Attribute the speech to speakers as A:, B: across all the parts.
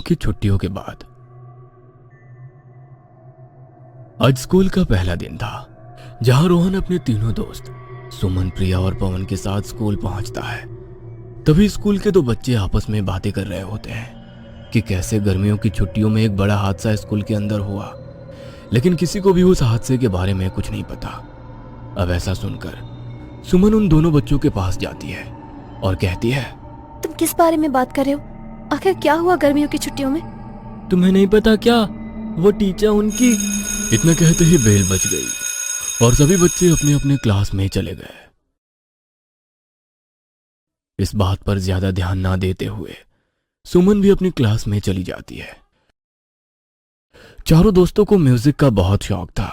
A: की छुट्टियों के बाद। आज स्कूल का पहला दिन था, जहां रोहन अपने तीनों दोस्त सुमन, प्रिया और पवन के साथ स्कूल पहुंचता है। तभी स्कूल के दो बच्चे आपस में बातें कर रहे होते हैं कि कैसे गर्मियों की छुट्टियों में एक बड़ा हादसा स्कूल के अंदर हुआ, लेकिन किसी को भी उस हादसे के बारे में कुछ नहीं पता। अब ऐसा सुनकर सुमन उन दोनों बच्चों के पास जाती है और कहती है,
B: तुम किस बारे में बात कर रहे हो? आखिर क्या हुआ गर्मियों की छुट्टियों में?
A: तुम्हें नहीं पता क्या? वो टीचर उनकी। इतना कहते ही बेल बज गई और सभी बच्चे अपने अपने क्लास में चले गए। इस बात पर ज्यादा ध्यान ना देते हुए सुमन भी अपनी क्लास में चली जाती है। चारों दोस्तों को म्यूजिक का बहुत शौक था।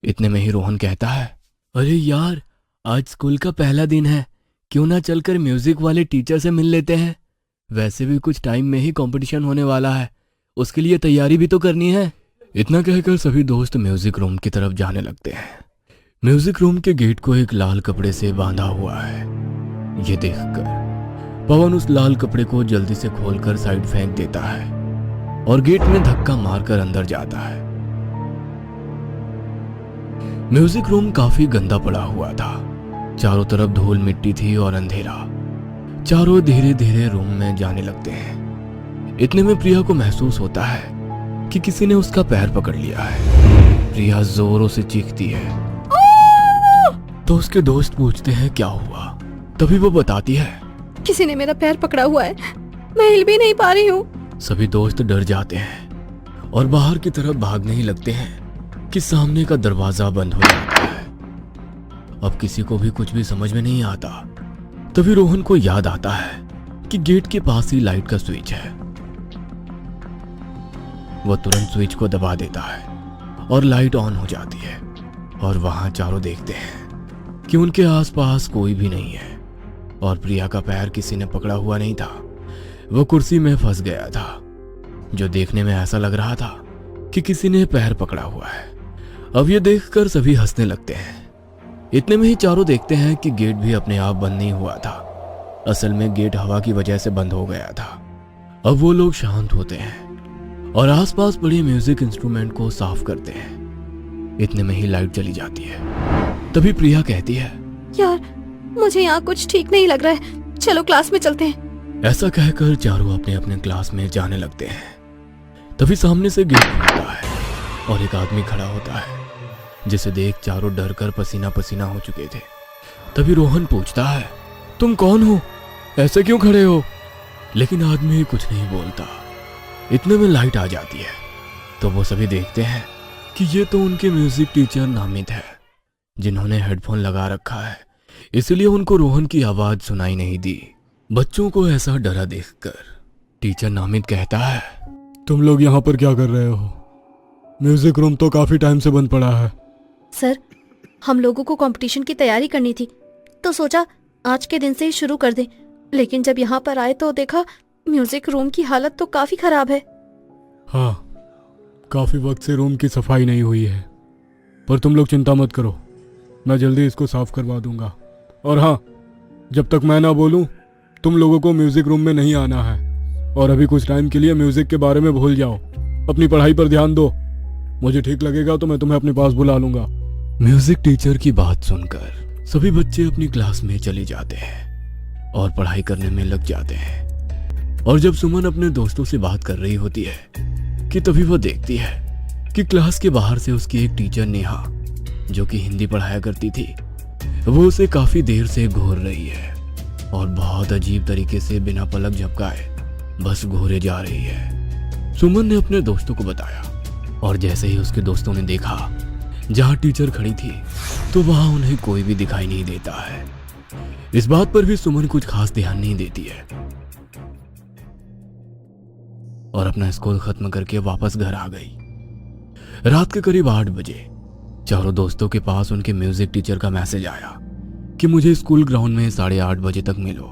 A: इतने में ही रोहन कहता है, अरे यार, आज स्कूल का पहला दिन है, क्यों ना चलकर म्यूजिक वाले टीचर से मिल लेते हैं। वैसे भी कुछ टाइम में ही कंपटीशन होने वाला है, उसके लिए तैयारी भी तो करनी है। इतना कहकर सभी दोस्त म्यूजिक रूम की तरफ जाने लगते हैं। म्यूजिक रूम के गेट को एक लाल कपड़े से बांधा हुआ है। ये देखकर पवन उस लाल कपड़े को जल्दी से खोलकर साइड फेंक देता है और गेट में धक्का मारकर अंदर जाता है। म्यूजिक रूम काफी गंदा पड़ा हुआ था। चारों तरफ धूल मिट्टी थी और अंधेरा। चारों धीरे धीरे रूम में जाने लगते हैं। इतने में प्रिया को महसूस होता है कि किसी ने उसका पैर पकड़ लिया है। प्रिया जोरों से चीखती है तो उसके दोस्त पूछते हैं क्या हुआ। तभी वो बताती है,
B: किसी ने मेरा पैर पकड़ा हुआ है, मैं हिल भी नहीं पा रही हूँ।
A: सभी दोस्त डर जाते हैं और बाहर की तरफ भागने ही लगते हैं कि सामने का दरवाजा बंद हो जाता है। अब किसी को भी कुछ भी समझ में नहीं आता। तभी रोहन को याद आता है कि गेट के पास ही लाइट का स्विच है। वो तुरंत स्विच को दबा देता है और लाइट ऑन हो जाती है और वहां चारों देखते हैं कि उनके आसपास कोई भी नहीं है और प्रिया का पैर किसी ने पकड़ा हुआ नहीं था। वो कुर्सी में फंस गया था, जो देखने में ऐसा लग रहा था कि किसी ने पैर पकड़ा हुआ है। अब ये देखकर सभी हंसने लगते हैं। इतने में ही चारों देखते हैं कि गेट भी अपने आप बंद नहीं हुआ था। असल में गेट हवा की वजह से बंद हो गया था। अब वो लोग शांत होते हैं और आसपास पड़े म्यूजिक इंस्ट्रूमेंट को साफ करते हैं। इतने में ही लाइट चली जाती है। तभी प्रिया कहती है,
B: यार, मुझे यहाँ कुछ ठीक नहीं लग रहा है, चलो क्लास में चलते हैं।
A: ऐसा कहकर चारों अपने अपने क्लास में जाने लगते हैं। तभी सामने से गेट खुलता है और एक आदमी खड़ा होता है, जिसे देख चारों डर कर पसीना पसीना हो चुके थे। तभी रोहन पूछता है, तुम कौन हो? ऐसे क्यों खड़े हो? लेकिन आदमी कुछ नहीं बोलता। इतने में लाइट आ जाती है तो वो सभी देखते हैं कि ये तो उनके म्यूजिक टीचर नामित है, जिन्होंने हेडफोन लगा रखा है, इसलिए उनको रोहन की आवाज सुनाई नहीं दी। बच्चों को ऐसा डरा देखकर टीचर नामित कहता है, तुम लोग यहाँ पर क्या कर रहे हो? म्यूजिक रूम तो काफी टाइम से बंद पड़ा है।
B: सर, हम लोगों को कंपटीशन की तैयारी करनी थी, तो सोचा आज के दिन से ही शुरू कर दें। लेकिन जब यहाँ पर आए तो देखा म्यूजिक रूम की हालत तो काफी खराब है।
A: हाँ, काफी वक्त से रूम की सफाई नहीं हुई है, पर तुम लोग चिंता मत करो, मैं जल्दी इसको साफ करवा दूंगा। और हाँ, जब तक मैं ना बोलूं तुम लोगों को म्यूजिक रूम में नहीं आना है। और अभी कुछ टाइम के लिए म्यूजिक के बारे में भूल जाओ, अपनी पढ़ाई पर ध्यान दो। मुझे ठीक लगेगा तो मैं तुम्हें अपने पास बुला लूंगा। म्यूजिक टीचर की बात सुनकर सभी बच्चे अपनी क्लास में चले जाते हैं और पढ़ाई करने में लग जाते हैं। और जब सुमन अपने दोस्तों से बात कर रही होती है कि तभी वो देखती है कि क्लास के बाहर से उसकी एक टीचर नेहा, जो कि हिंदी पढ़ाया करती थी, वो उसे काफी देर से घूर रही है और बहुत अजीब तरीके से बिना पलक झपकाए बस घूरे जा रही है। सुमन ने अपने दोस्तों को बताया और जैसे ही उसके दोस्तों ने देखा जहां टीचर खड़ी थी तो वहां उन्हें कोई भी दिखाई नहीं देता है। इस बात पर भी सुमन कुछ खास ध्यान नहीं देती है और अपना स्कूल खत्म करके वापस घर आ गई। रात के करीब 8 बजे चारों दोस्तों के पास उनके म्यूजिक टीचर का मैसेज आया कि मुझे स्कूल ग्राउंड में 8:30 बजे तक मिलो।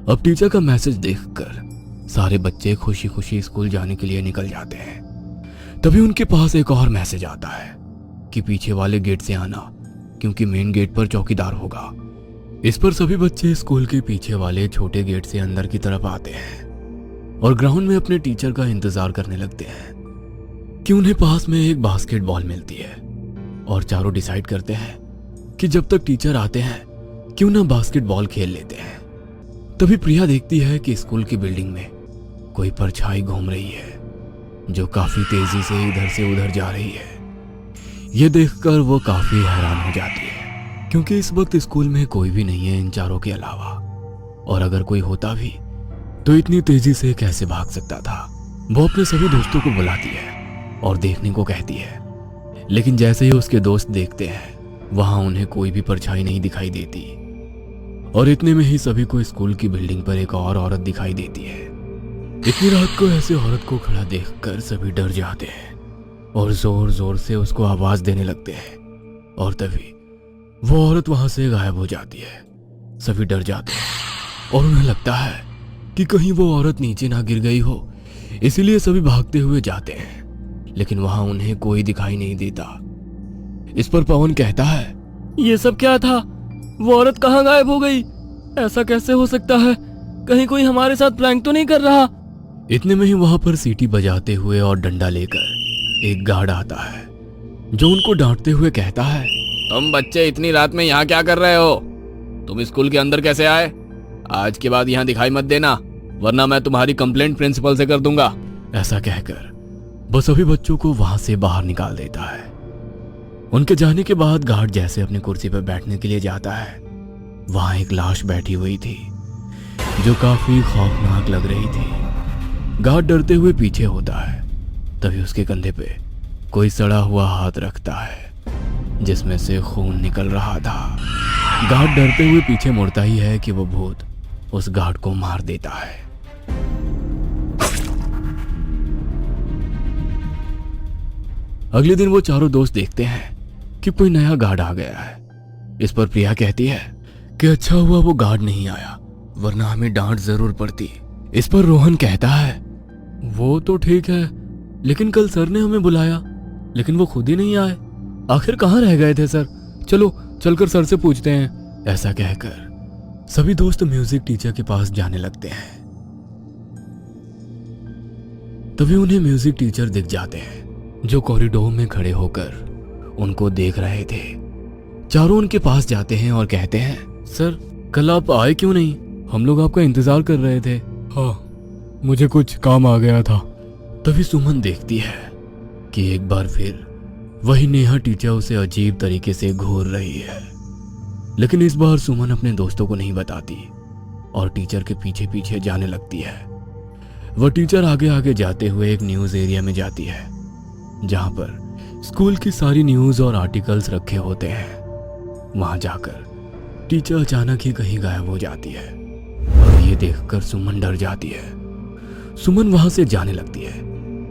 A: अब टीचर का मैसेज देखकर सारे बच्चे खुशी खुशी स्कूल जाने के लिए निकल जाते हैं। तभी उनके पास एक और मैसेज आता है कि पीछे वाले गेट से आना, क्योंकि मेन गेट पर चौकीदार होगा। इस पर सभी बच्चे स्कूल के पीछे वाले छोटे गेट से अंदर की तरफ आते हैं।
C: और ग्राउंड में अपने टीचर का इंतजार करने लगते हैं कि उन्हें पास में एक बास्केटबॉल मिलती है। और चारों डिसाइड करते हैं कि जब तक टीचर आते हैं क्यों ना बास्केटबॉल खेल लेते हैं। तभी प्रिया देखती है कि स्कूल की बिल्डिंग में कोई परछाई घूम रही है जो काफी तेजी से इधर से उधर जा रही है। यह देखकर वो काफी हैरान हो जाती है क्योंकि इस वक्त स्कूल में कोई भी नहीं है इन चारों के अलावा, और अगर कोई होता भी तो इतनी तेजी से कैसे भाग सकता था। वो अपने सभी दोस्तों को बुलाती है और देखने को कहती है, लेकिन जैसे ही उसके दोस्त देखते हैं वहां उन्हें कोई भी परछाई नहीं दिखाई देती। और इतने में ही सभी को स्कूल की बिल्डिंग पर एक और औरत दिखाई देती है। इतनी रात को ऐसे औरत को खड़ा देखकर सभी डर जाते हैं और जोर जोर से उसको आवाज देने लगते हैं। और तभी वो औरत वहां से गायब हो जाती है। सभी डर जाते हैं और उन्हें लगता है कि कहीं वो औरत नीचे ना गिर गई हो, इसीलिए सभी भागते हुए जाते हैं, लेकिन वहां उन्हें कोई दिखाई नहीं देता। इस पर पवन कहता है,
D: ये सब क्या था? वो औरत कहाँ गायब हो गई? ऐसा कैसे हो सकता है? कहीं कोई हमारे साथ प्रैंक तो नहीं कर रहा?
C: इतने में ही वहां पर सीटी बजाते हुए और डंडा लेकर एक गार्ड आता है जो उनको डांटते हुए कहता है,
D: तुम बच्चे इतनी रात में यहाँ क्या कर रहे हो? तुम स्कूल के अंदर कैसे आए? आज के बाद यहाँ दिखाई मत देना, वरना मैं तुम्हारी कंप्लेंट प्रिंसिपल से कर दूंगा।
C: ऐसा कहकर वो सभी बच्चों को वहां से बाहर निकाल देता है। उनके जाने के बाद गार्ड जैसे अपनी कुर्सी पर बैठने के लिए जाता है, वहां एक लाश बैठी हुई थी जो काफी खौफनाक लग रही थी। गार्ड डरते हुए पीछे होता है, तभी उसके कंधे पे कोई सड़ा हुआ हाथ रखता है जिसमें से खून निकल रहा था। गार्ड डरते हुए पीछे मुड़ता ही है कि वो भूत उस गार्ड को मार देता है। अगले दिन वो चारों दोस्त देखते हैं कि कोई नया गार्ड आ गया है। इस पर प्रिया कहती है कि अच्छा हुआ वो गार्ड नहीं आया, वरना हमें डांट जरूर पड़ती। इस पर रोहन कहता है, वो तो ठीक है, लेकिन कल सर ने हमें बुलाया लेकिन वो खुद ही नहीं आए। आखिर कहाँ रह गए थे सर? चलो चलकर सर से पूछते हैं। ऐसा कहकर सभी दोस्त म्यूजिक टीचर के पास जाने लगते हैं। तभी उन्हें म्यूजिक टीचर दिख जाते हैं जो कॉरिडोर में खड़े होकर उनको देख रहे थे। चारों उनके पास जाते हैं और कहते हैं, सर कल आप आए क्यों नहीं? हम लोग आपका इंतजार कर रहे थे।
A: हाँ, मुझे कुछ काम आ गया था।
C: तभी सुमन देखती है कि एक बार फिर वही नेहा टीचर उसे अजीब तरीके से घूर रही है, लेकिन इस बार सुमन अपने दोस्तों को नहीं बताती और टीचर के पीछे पीछे जाने लगती है। वह टीचर आगे आगे जाते हुए एक न्यूज एरिया में जाती है जहां पर स्कूल की सारी न्यूज और आर्टिकल्स रखे होते हैं। वहां जाकर टीचर अचानक ही कहीं गायब हो जाती है और ये देखकर सुमन डर जाती है। सुमन वहां से जाने लगती है,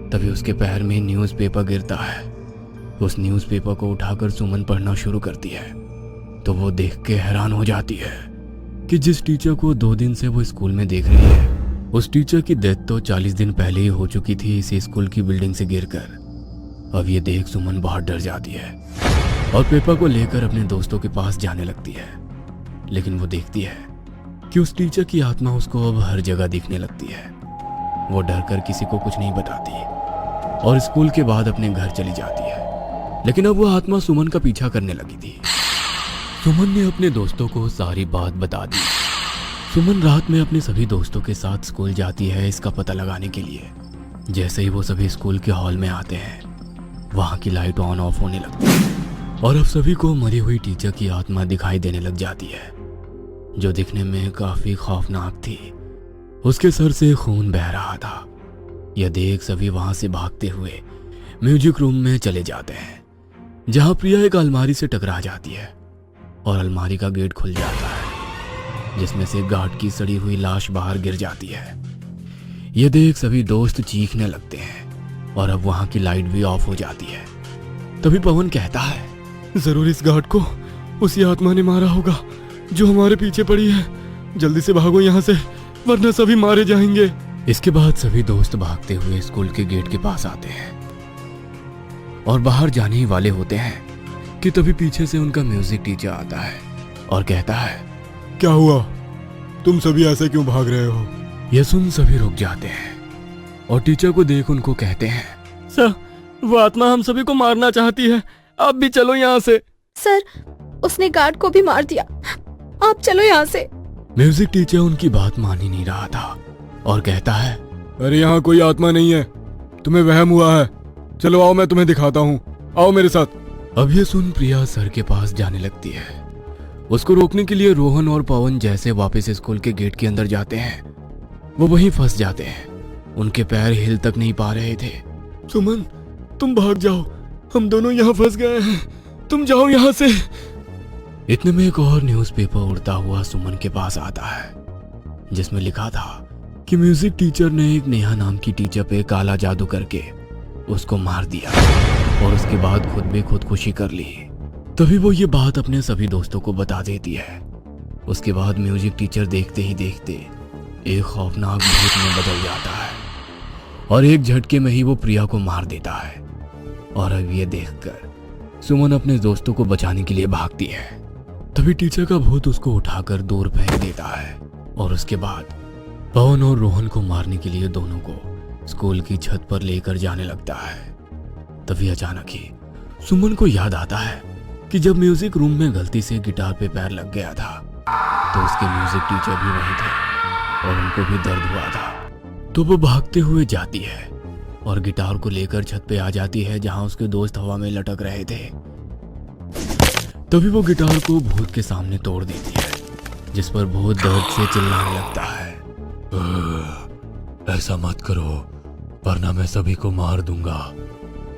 C: तभी उसके पैर में न्यूज़पेपर गिरता है। उस न्यूज़पेपर को उठाकर सुमन पढ़ना शुरू करती है तो वो देख के हैरान हो जाती है कि जिस टीचर को 2 दिन से वो स्कूल में देख रही है, उस टीचर की डेथ तो 40 दिन पहले ही हो चुकी थी इसी स्कूल की बिल्डिंग से गिरकर। अब ये देख सुमन बहुत डर जाती है और पेपर को लेकर अपने दोस्तों के पास जाने लगती है, लेकिन वो देखती है कि उस टीचर की आत्मा उसको अब हर जगह दिखने लगती है। वो डर कर किसी को कुछ नहीं बताती और स्कूल के बाद अपने घर चली जाती है, लेकिन अब वो आत्मा सुमन का पीछा करने लगी थी। सुमन ने अपने दोस्तों को सारी बात बता दी। सुमन रात में अपने सभी दोस्तों के साथ स्कूल जाती है इसका पता लगाने के लिए। जैसे ही वो सभी स्कूल के हॉल में आते हैं, वहां की लाइट ऑन ऑफ होने लगती है और अब सभी को मरी हुई टीचर की आत्मा दिखाई देने लग जाती है, जो दिखने में काफी खौफनाक थी। उसके सर से खून बह रहा था। यह देख सभी वहां से भागते हुए म्यूजिक रूम में चले जाते हैं, जहां प्रिया एक अलमारी से टकरा जाती है और अलमारी का गेट खुल जाता है, जिसमें से गार्ड की सड़ी हुई लाश बाहर गिर जाती है। यह देख सभी दोस्त चीखने लगते हैं और अब वहां की लाइट भी ऑफ हो जाती है। तभी पवन कहता है,
A: जरूर इस गार्ड को उसी आत्मा ने मारा होगा जो हमारे पीछे पड़ी है। जल्दी से भागो यहाँ से, वरना सभी मारे जाएंगे।
C: इसके बाद सभी दोस्त भागते हुए स्कूल के गेट के पास आते हैं और बाहर जाने ही वाले होते हैं कि तभी पीछे से उनका म्यूजिक टीचर आता है और कहता है,
A: क्या हुआ? तुम सभी ऐसे क्यों भाग रहे हो?
C: यह सुन सभी रुक जाते हैं और टीचर को देख उनको कहते हैं,
A: सर, वो आत्मा हम सभी को मारना चाहती है, आप भी चलो यहाँ से।
B: सर, उसने गार्ड को भी मार दिया, आप चलो यहाँ से।
C: म्यूजिक टीचर उनकी बात मान ही नहीं रहा था और कहता है,
A: अरे यहाँ कोई आत्मा नहीं है, तुम्हें वहम हुआ है। चलो आओ, मैं तुम्हें दिखाता हूँ, आओ मेरे साथ।
C: अब ये सुन प्रिया सर के पास जाने लगती है। उसको रोकने के लिए रोहन और पवन जैसे वापस स्कूल के गेट के अंदर जाते हैं, वो वहीं फंस जाते हैं। उनके पैर हिल तक नहीं पा रहे थे।
A: सुमन, तुम भाग जाओ, हम दोनों यहाँ फंस गए हैं, तुम जाओ यहाँ से।
C: इतने में एक और न्यूज़पेपर उड़ता हुआ सुमन के पास आता है, जिसमें लिखा था कि म्यूजिक टीचर ने एक नेहा नाम की टीचर पे काला जादू करके उसको मार दिया और उसके बाद खुद भी खुदकुशी कर ली। तभी वो ये बात अपने सभी दोस्तों को बता देती है। उसके बाद म्यूजिक टीचर देखते ही देखते एक खौफनाक भूत में बदल जाता है और एक झटके में ही वो प्रिया को मार देता है। और अब ये देखकर सुमन अपने दोस्तों को बचाने के लिए भागती है। तभी टीचर का भूत उसको उठाकर दूर फेंक देता है और उसके बाद पवन और रोहन को मारने के लिए दोनों को स्कूल की छत पर लेकर जाने लगता है। तभी अचानक ही सुमन को याद आता है कि जब म्यूजिक रूम में गलती से गिटार पे पैर लग गया था तो उसके म्यूजिक टीचर भी वहीं थे और उनको भी दर्द हुआ था। तो वो भागते हुए जाती है और गिटार को लेकर छत पे आ जाती है जहां उसके दोस्त हवा में लटक रहे थे। तभी वो गिटार को भूत के सामने तोड़ देती है, जिस पर भूत दर्द से चिल्लाने लगता है, ऐसा मत करो वरना मैं सभी को मार दूंगा।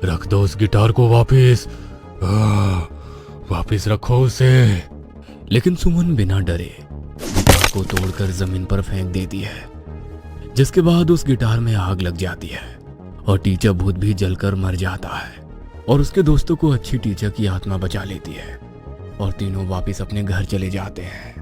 C: रख दो उस गिटार को वापस रखो उसे। लेकिन सुमन बिना डरे गिटार को तोड़कर जमीन पर फेंक देती है, जिसके बाद उस गिटार में आग लग जाती है और टीचर भूत भी जलकर मर जाता है और उसके दोस्तों को अच्छी टीचर की आत्मा बचा लेती है और तीनों वापस अपने घर चले जाते हैं।